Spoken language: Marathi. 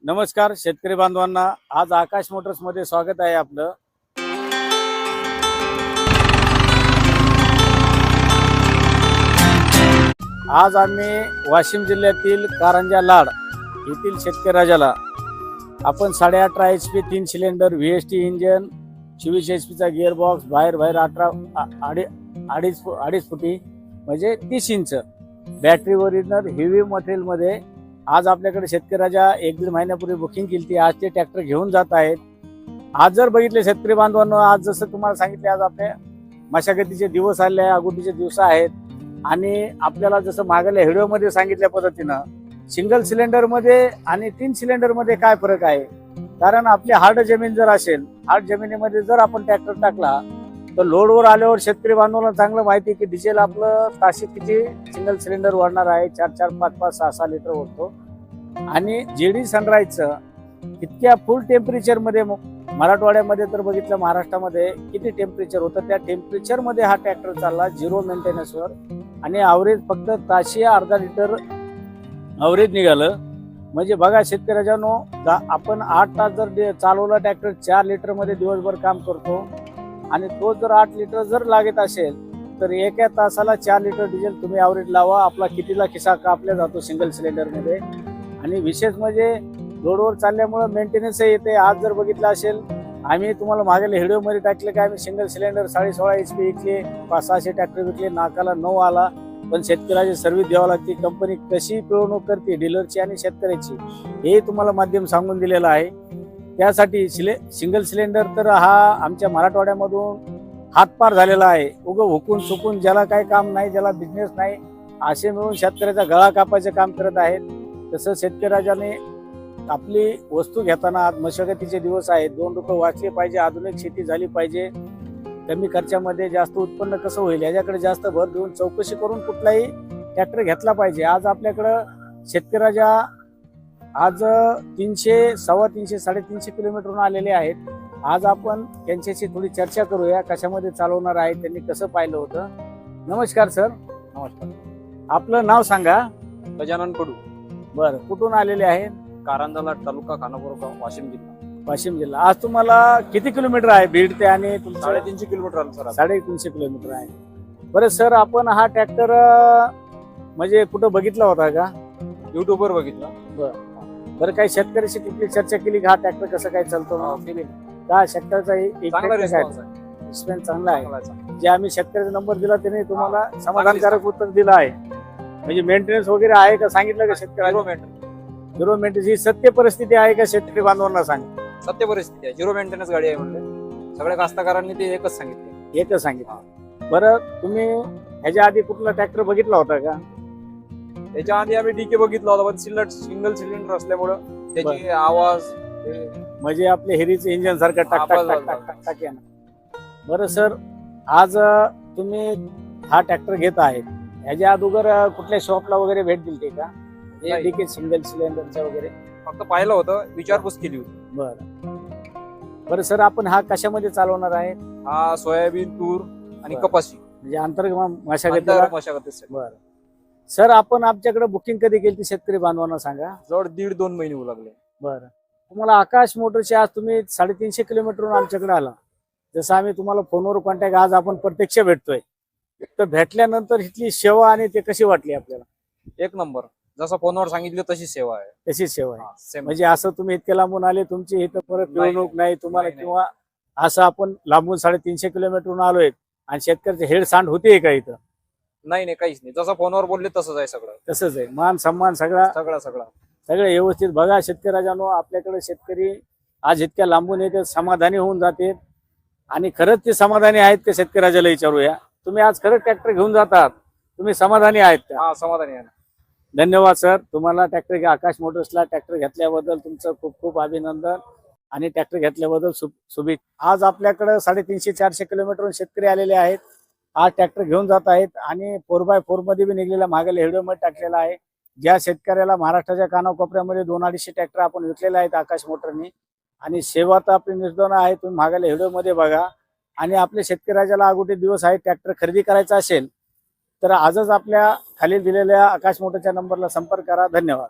नमस्कार शेतकरी बांधवांना, आज आकाश मोटर्स मध्ये स्वागत आहे आपलं। आज आम्ही वाशिम जिल्ह्यातील कारंजा लाड येथील शेतकरी राजाला आपण 18.5 HP 3 cylinder VST engine 24 HP चा गिअर बॉक्स बाहेर 2.5 फुटी म्हणजे 30 inch battery original heavy material मध्ये आज आपल्याकडे शेतकरी राजा 1-1.5 महिन्यापूर्वी बुकिंग केली। आज ते ट्रॅक्टर घेऊन जात आहेत। आज जर बघितले शेतकरी बांधवांनो, आज जसं तुम्हाला सांगितले आज आपले मशागतीचे दिवस आले, आगोटीचे दिवस आहेत आणि आपल्याला जसं मागल्या व्हिडिओ मध्ये सांगितल्या पद्धतीनं सिंगल सिलेंडर मध्ये आणि 3 सिलेंडर मध्ये काय फरक आहे। कारण आपली हार्ड जमीन जर असेल, हार्ड जमिनीमध्ये जर आपण ट्रॅक्टर टाकला तर लोडवर आल्यावर शेतकरी बांधवांना चांगलं माहिती की डिझेल आपलं ताशी किती सिंगल सिलेंडर वाढणार आहे, 4-4, 5-5, 6-6 लिटर ओढतो। आणि जेडी सनराईजचं इतक्या फुल टेम्परेचर मध्ये मराठवाड्यामध्ये तर बघितलं, महाराष्ट्रामध्ये किती टेम्परेचर होतं, त्या टेम्परेचर मध्ये हा ट्रॅक्टर चालला 0 मेंटेनन्सवर आणि ॲव्हरेज फक्त ताशी अर्धा लिटर ॲव्हरेज निघालं। म्हणजे बघा शेतकऱ्याच्यानो, आपण 8 तास जर चालवला ट्रॅक्टर 4 लिटर मध्ये दिवसभर काम करतो आणि तो जर 8 लिटर जर लागत असेल तर एका तासाला 4 लिटर डिझेल तुम्ही ॲव्हरेज लावा, आपला कितीला खिसा कापला जातो सिंगल सिलेंडर मध्ये। आणि विशेष म्हणजे रोडवर चालल्यामुळे मेंटेनन्स येते। आज जर बघितलं असेल, आम्ही तुम्हाला मागल्या व्हिडिओ मध्ये टाकले की आम्ही सिंगल सिलेंडर 16.5 HP विकले, 500-600 ट्रॅक्टर विकले, नाकाला 9 आला, पण शेतकऱ्याची सर्व्हिस द्यावी लागते। कंपनी कशी पिळवणूक करते डीलरची आणि शेतकऱ्याची हे तुम्हाला माध्यम सांगून दिलेलं आहे। त्यासाठी सिंगल सिलेंडर तर हा आमच्या मराठवाड्यामधून हातपार झालेला आहे। उगं हुकून चुकून ज्याला काही काम नाही, ज्याला बिझनेस नाही, असे मिळून शेतकऱ्याचा गळा कापायचे काम करत आहेत। तसं शेतकरी राजाने आपली वस्तू घेताना आज मशागतीचे दिवस आहेत, 2 रुपये वाचले पाहिजे, आधुनिक शेती झाली पाहिजे, कमी खर्चामध्ये जास्त उत्पन्न कसं होईल याच्याकडे जास्त भर देऊन चौकशी करून कुठलाही ट्रॅक्टर घेतला पाहिजे। आज आपल्याकडं शेतकरी राजा आज 300, 350, 350 किलोमीटरहून आलेले आहेत। आज आपण त्यांच्याशी थोडी चर्चा करूया, कशामध्ये चालवणार आहे, त्यांनी कसं पाहिलं होतं। नमस्कार सर। नमस्कार। आपलं नाव सांगा। गजानन कडू। बरं, कुठून आलेले आहेत? कारंजा तालुका, खानापूर, वाशिम जिल्हा। वाशिम जिल्हा। आज तुम्हाला किती किलोमीटर आहे बीड ते आणि 350 किलोमीटर आलं सर। 350 किलोमीटर आहे। बरं सर, आपण हा ट्रॅक्टर म्हणजे कुठं बघितला होता का? युट्यूब वर बघितला। बरं, काही शेतकऱ्याशी तिथली चर्चा केली का हा ट्रॅक्टर कसं काय चालतो? का शेतकऱ्याचा रिस्पॉन्स चांगला आहे? जे आम्ही शेतकऱ्याचा नंबर दिला त्याने तुम्हाला समाधानकारक उत्तर दिलं आहे। म्हणजे मेंटेनन्स वगैरे आहे का सांगितलं का शेतकऱ्याला? 0 मेंटेनन्स ही सत्य परिस्थिती आहे का शेतकरी बांधवांना सांग? सत्य परिस्थिती आहे, 0 मेंटेनन्स गाडी आहे म्हणले सगळ्या कास्तकारांनी ते एकच सांगितलं। बरं, तुम्ही ह्याच्या आधी कुठला ट्रॅक्टर बघितला होता का? त्याच्या आधी आम्ही डीके बघितला होता, पण सिंगल सिलेंडर असल्यामुळं त्याची आवाज म्हणजे आपले हेरीचे इंजिन सारखं टाक टाक टाक टाक टाक टाक आहे ना। बरं सर, आज तुम्ही हा ट्रॅक्टर घेत आहेत, ह्याच्या अगोदर कुठल्या शॉपला वगैरे भेट दिली का? डीके सिंगल सिलेंडरच्या वगैरे फक्त पाहिलं होतं, विचारपूस केली होती। बरं सर, आपण हा कशामध्ये चालवणार आहे? हा सोयाबीन, तूर आणि कपाशी म्हणजे मशागतीला। बरं सर, आपण आमच्याकडे बुकिंग कधी केली शेतकरी बांधवांना सांगा? जवळ 1.5-2 महिने होऊ लागले। बरं, तुम्हाला आकाश मोटरची आज तुम्ही 350 किलोमीटरहून आमच्याकडे आला, जसं आम्ही तुम्हाला फोनवर कॉन्टॅक्ट, आज आपण प्रत्यक्ष भेटतोय, तर भेटल्यानंतर इथली सेवा आणि ते कशी वाटली आपल्याला? 1 नंबर, जसं फोनवर सांगितलं तशी सेवा आहे। तशीच सेवा आहे। म्हणजे असं तुम्ही इतके लांबून आले, तुमची इथं परत पिळवणूक नाही तुम्हाला, किंवा असं आपण लांबून 350 किलोमीटरहून आलोय आणि शेतकऱ्याचे हेड सांड होते का इथं? नाही, काहीच नाही, जसं फोनवर बोलले तसंच आहे सगळं। तसंच आहे, मान सन्मान सगळं व्यवस्थित। बघा शेतकरी राजांनो, आपल्याकडे शेतकरी आज इतक्या लांबून येते, समाधानी होऊन जाते आणि खरंच ते समाधानी आहेत का शेतकरी राजाला विचारूया। तुम्ही आज खरंच ट्रॅक्टर घेऊन जातात, तुम्ही समाधानी आहेत का? हा, समाधानी आहे। धन्यवाद सर, तुम्हाला ट्रॅक्टर आकाश मोटर्सला ट्रॅक्टर घेतल्याबद्दल तुमचं खूप खूप अभिनंदन आणि ट्रॅक्टर घेतल्याबद्दल शुभेच्छा। आज आपल्याकडे 350-400 किलोमीटरहून शेतकरी आलेले आहेत, आज ट्रॅक्टर घेऊन जात आहेत आणि 4x4 मध्ये बी निघलेला मागेल्या व्हिडिओ मध्ये टाकलेला आहे। ज्या शेतकऱ्याला महाराष्ट्राच्या कानाकोपऱ्यामध्ये 200-250 ट्रॅक्टर आपण विकलेले आहेत आकाश मोटरनी, आणि सेवा तर आपली निर्दोन आहे, तुम्ही मागेल्या व्हिडिओ मध्ये बघा। आणि आपल्या शेतकरी राजाला अगोदर दिवस आहे, ट्रॅक्टर खरेदी करायचा असेल तर आजच आपल्या खाली दिलेल्या आकाश मोटरच्या नंबरला संपर्क करा। धन्यवाद।